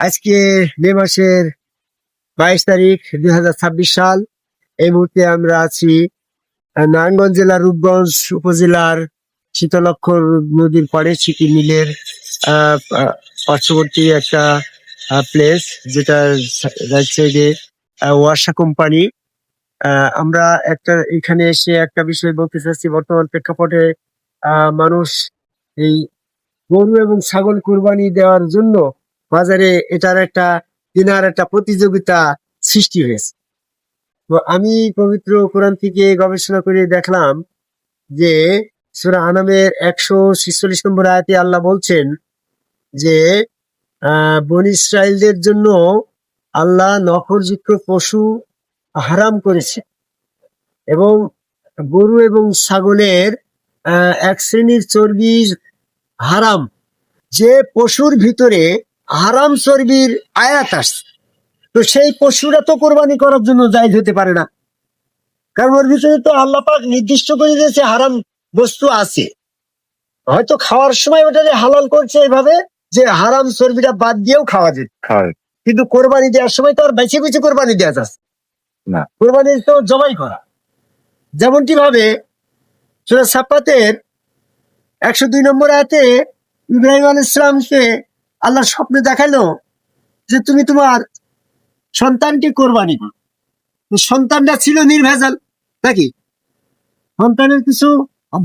আজকে মে মাসের 22 তারিখ 2026 সাল। এই মুহূর্তে আমরা আছি নারায়ণগঞ্জ জেলার রূপগঞ্জ উপজেলার শীতলক্ষ্যর নদীর পাড়ে সিটি মিলের পার্শ্ববর্তী একটা প্লেস, যেটা রাইট সাইডে ওয়াসা কোম্পানি। আমরা এখানে এসে একটা বিষয় বলতে চাচ্ছি। বর্তমান প্রেক্ষাপটে মানুষ এই গরু এবং ছাগল কুরবানি দেওয়ার জন্য বাজারে এটার কেনার একটা প্রতিযোগিতা সৃষ্টি হয়েছে। তো আমি পবিত্র কোরআন থেকে গবেষণা করে দেখলাম যে সূরা আনামের 146 নম্বর আয়াতে আল্লাহ বলছেন যে বনী ইসরাইলদের জন্য আল্লাহ নখরযুক্ত পশু হারাম করেছে এবং গরু এবং ছাগলের এক শ্রেণীর চর্বি হারাম। যে পশুর ভিতরে হারাম চর্বির আয়াত আসছে, তো সেই পশুরা তো কোরবানি করার জন্য জায়েজ হতে পারে না, কারণ ওর ভিতরে তো আল্লাহ পাক নির্দিষ্ট করে দিয়েছে হারাম বস্তু আছে। হয়তো খাওয়ার সময় ওটাকে হালাল করছে এভাবে যে হারাম চর্বিটা বাদ দিয়েও খাওয়া যেত, কিন্তু কোরবানি দেওয়ার সময় তো আর বেছে বেছে কোরবানি দেওয়া যাচ্ছে না। কোরবানি তো জবাই করা। যেমনটি ভাবে সূরা সাফাতের 102 নম্বর আয়াতে ইব্রাহিম আলাইহিস সালামকে আল্লাহ স্বপ্নে দেখালো যে তুমি তোমার সন্তানকে কোরবানি করো। সন্তানটা ছিল নির্ভেজাল নাকি? সন্তানের কিছু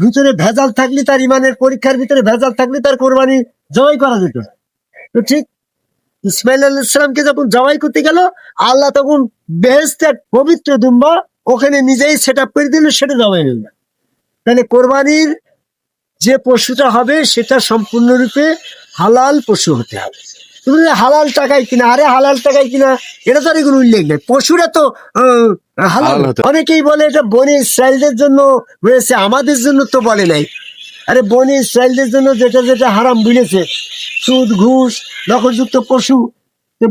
ভিতরে ভেজাল থাকলে, তার ইমানের পরীক্ষার ভিতরে ভেজাল থাকলে তার কোরবানি জবাই করা যেত। তো ঠিক ইসমাইল আলাইহিস সালামকে যখন জবাই করতে গেল, আল্লাহ তখন বেহেশতের পবিত্র দুম্বা ওখানে নিজেই সেট আপ করে দিল, সেটা জবাই নিল। তাহলে কোরবানির যে পশুটা হবে সেটা সম্পূর্ণরূপে হালাল পশু হতে হবে। তুমি হালাল টাকায় কিনা, আরে হালাল টাকায় কিনা এটা তো আর এগুলো উল্লেখ নেই। পশুরা তো হালাল। অনেকেই বলে এটা বনী ইসরাইলদের জন্য হয়েছে, আমাদের জন্য তো বলে নাই। আরে বনী ইসরাইলদের জন্য যেটা যেটা হারাম বলেছে, সুদ, ঘুষ, নখরযুক্ত পশু,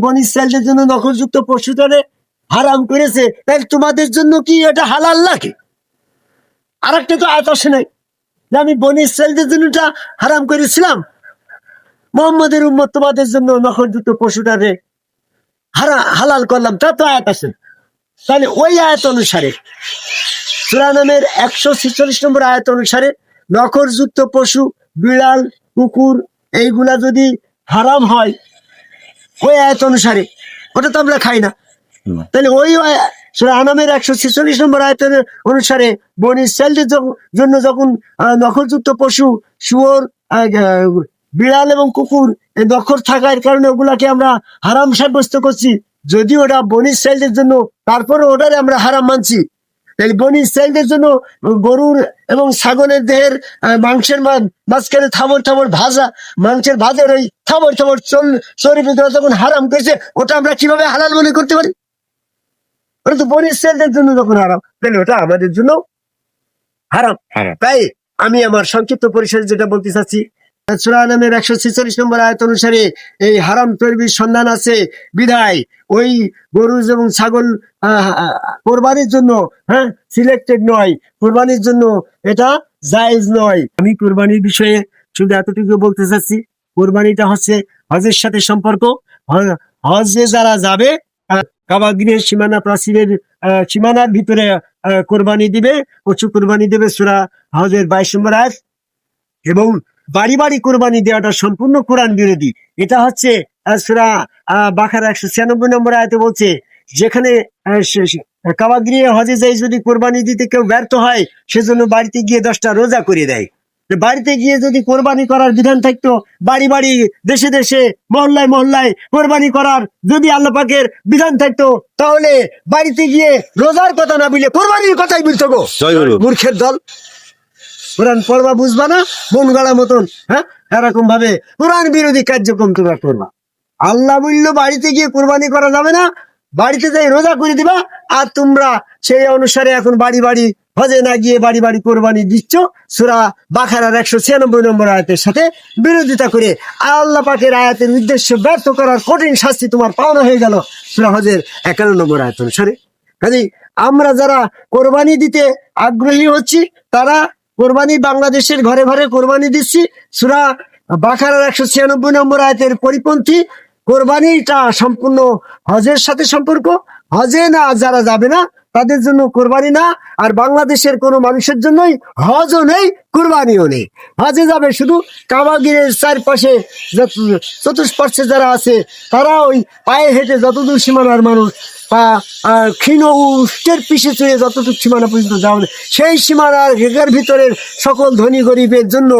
বনী ইসরাইলদের জন্য নখরযুক্ত পশুটারে হারাম করেছে, তাই তোমাদের জন্য কি এটা হালাল লাগে? আর একটা তো আয়াত আসে নাই যে আমি বনী ইসরাইলদের জন্য এটা হারাম করেছিলাম, মুহাম্মদের উম্মত তোমাদের জন্য নখরযুক্ত পশুটারে হালাল করলাম, তা তো আয়াত আছে। তাহলে ওই আয়াত অনুসারে সূরা আনামের 146 নম্বর আয়াত অনুসারে নখরযুক্ত পশু, বিড়াল, কুকুর, এইগুলা যদি হারাম হয় ওই আয়াত অনুসারে, ওটা তো আমরা খাই না। তাহলে ওই সূরা আনামের 146 নম্বর আয়াতের অনুসারে বনী ইসরাইলদের জন্য যখন নখরযুক্ত পশু, শুয়োর, বিড়াল এবং কুকুর এই নখর থাকার কারণে ওগুলাকে আমরা হারাম সাব্যস্ত করছি, যদি ওটা বনী ইসরাইলদের জন্য, তারপরে ওটারে আমরা হারাম মানছি। তাহলে বনী ইসরাইলদের জন্য গরুর এবং ছাগলের দেহের মাংসের মাঝখানে থাবর থাবর ভাজা মাংসের ভাজের ওই থাবর থাবর চর্বি যখন হারাম করেছে, ওটা আমরা কিভাবে হালাল মনে করতে পারি? ওটা তো বনী ইসরাইলদের জন্য যখন হারাম, তাহলে ওটা আমাদের জন্য হারাম। তাই আমি আমার সংক্ষিপ্ত পরিসরে যেটা বলতে চাচ্ছি, সূরা আনামের 146 নম্বর আয়াত অনুসারে এই হারাম চর্বির সন্ধান আছে বিধায় ওই গরু এবং ছাগল কোরবানির জন্য সিলেক্টেড নয়, কোরবানির জন্য এটা জায়েজ নয়। আমি কোরবানির বিষয়ে শুধু এতটুকু বলতে চাচ্ছি, কোরবানিটা হচ্ছে হজের সাথে সম্পর্ক। হজে যারা যাবে কাবা গৃহের সীমানা প্রাচীরের সীমানার ভিতরে কোরবানি দিবে, পশু কোরবানি দেবে, সূরা হজের 22 নম্বর আয়াত। এবং বাড়ি বাড়ি কোরবানি দেওয়াটা সম্পূর্ণ কোরআন বিরোধী। এটা হচ্ছে সূরা বাকারা 196 নম্বর আয়াতে বলছে, যেখানে কাবা গৃহে হজে যাই যদি কোরবানি দিতে কেউ ব্যর্থ হয়, সেজন্য বাড়িতে গিয়ে 10টা রোজা করে দেয়। বাড়িতে গিয়ে যদি কোরবানি করার বিধান থাকতো, বাড়ি বাড়ি, দেশে দেশে, মহল্লায় মহল্লায় কোরবানি করার যদি আল্লাহ পাকের বিধান থাকতো, তাহলে বাড়িতে গিয়ে রোজার কথা না বলে কোরবানির কথাই বলতো গো। মূর্খের দল, কোরআন পড়বা বুঝবা না, মন গড়া মতন এরকম ভাবে কোরআন বিরোধী কার্যক্রম তোমরা করবা। আল্লাহ বললো বাড়িতে গিয়ে কোরবানি করা যাবে না, বাড়িতে যাই রোজা করে দিবা, আর তোমরা সেই অনুসারে এখন বাড়ি বাড়ি হজে না গিয়ে বাড়ি বাড়ি কোরবানি দিচ্ছ। সূরা বাকারার 196 নম্বর আয়াতের সাথে বিরোধিতা করে আল্লাহ পাকের আয়াতের উদ্দেশ্য ব্যর্থ করার কঠিন শাস্তি তোমার পাওনা হয়ে গেল সূরা হজের 51 নম্বর আয়াত অনুসারে। কাজেই আমরা যারা কোরবানি দিতে আগ্রহী হচ্ছি, তারা কোরবানি বাংলাদেশের ঘরে ঘরে কোরবানি দিচ্ছি, সূরা বাকারার 196 নম্বর আয়াতের পরিপন্থী কোরবানিটা সম্পূর্ণ হজের সাথে সম্পর্ক। হজে না যারা যাবে না তাদের জন্য কোরবানি না, আর বাংলাদেশের কোনো মানুষের জন্যই হজও নেই, কোরবানিও নেই। হজে যাবে শুধু কাবাগিরের চারপাশে চতুষ্পার্শ্বে যারা আছে তারা ওই পায়ে হেঁটে যতদূর সীমানার মানুষ বা ক্ষীণ উষ্টের পিছে চড়ে যতটুকু সীমানা পর্যন্ত যাওয়া যায়, সেই সীমানার রেখার ভিতরের সকল ধনী গরিবের জন্য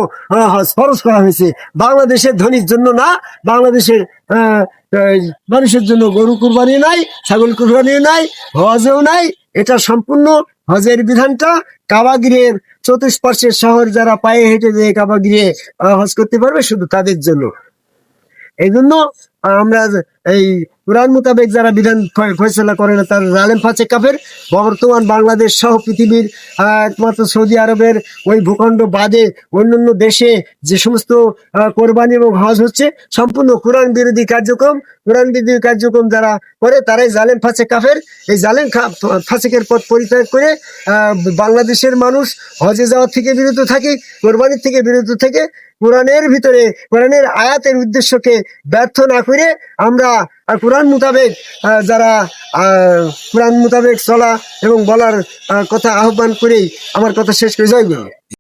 হজ ফরজ করা হয়েছে, বাংলাদেশের ধনীর জন্য না। বাংলাদেশের আহ, আহ, মানুষের জন্য গরু কুরবানি নাই, ছাগল কুরবানি নাই, হজও নাই। এটা সম্পূর্ণ হজের বিধানটা কাবাগিরের চতুষ্পার্শ্বের শহর যারা পায়ে হেঁটে যে কাবাগিরে হজ করতে পারবে শুধু তাদের জন্য। এই জন্য আমরা এই কোরআন মোতাবেক যারা বিধান ফয়সলা করে না তার জালেম ফাঁচে কাফের। বর্তমান বাংলাদেশ সহ পৃথিবীর একমাত্র সৌদি আরবের ওই ভূখণ্ড বাদে অন্যান্য দেশে যে সমস্ত কোরবানি এবং হজ হচ্ছে সম্পূর্ণ কোরআন বিরোধী কার্যক্রম। কোরআন বিরোধী কার্যক্রম যারা করে তারাই জালেম ফাঁচে কাফের। এই জালেম ফাঁসেকের পথ পরিত্যাগ করে বাংলাদেশের মানুষ হজে যাওয়ার থেকে বিরত থাকে, কোরবানির থেকে বিরত থেকে, কোরআনের ভিতরে কোরআনের আয়াতের উদ্দেশ্যকে ব্যর্থ না করে আমরা কোরআন মোতাবেক যারা কোরআন মোতাবেক চলা এবং বলার কথা আহ্বান করেই আমার কথা শেষ করে জয় গুরু।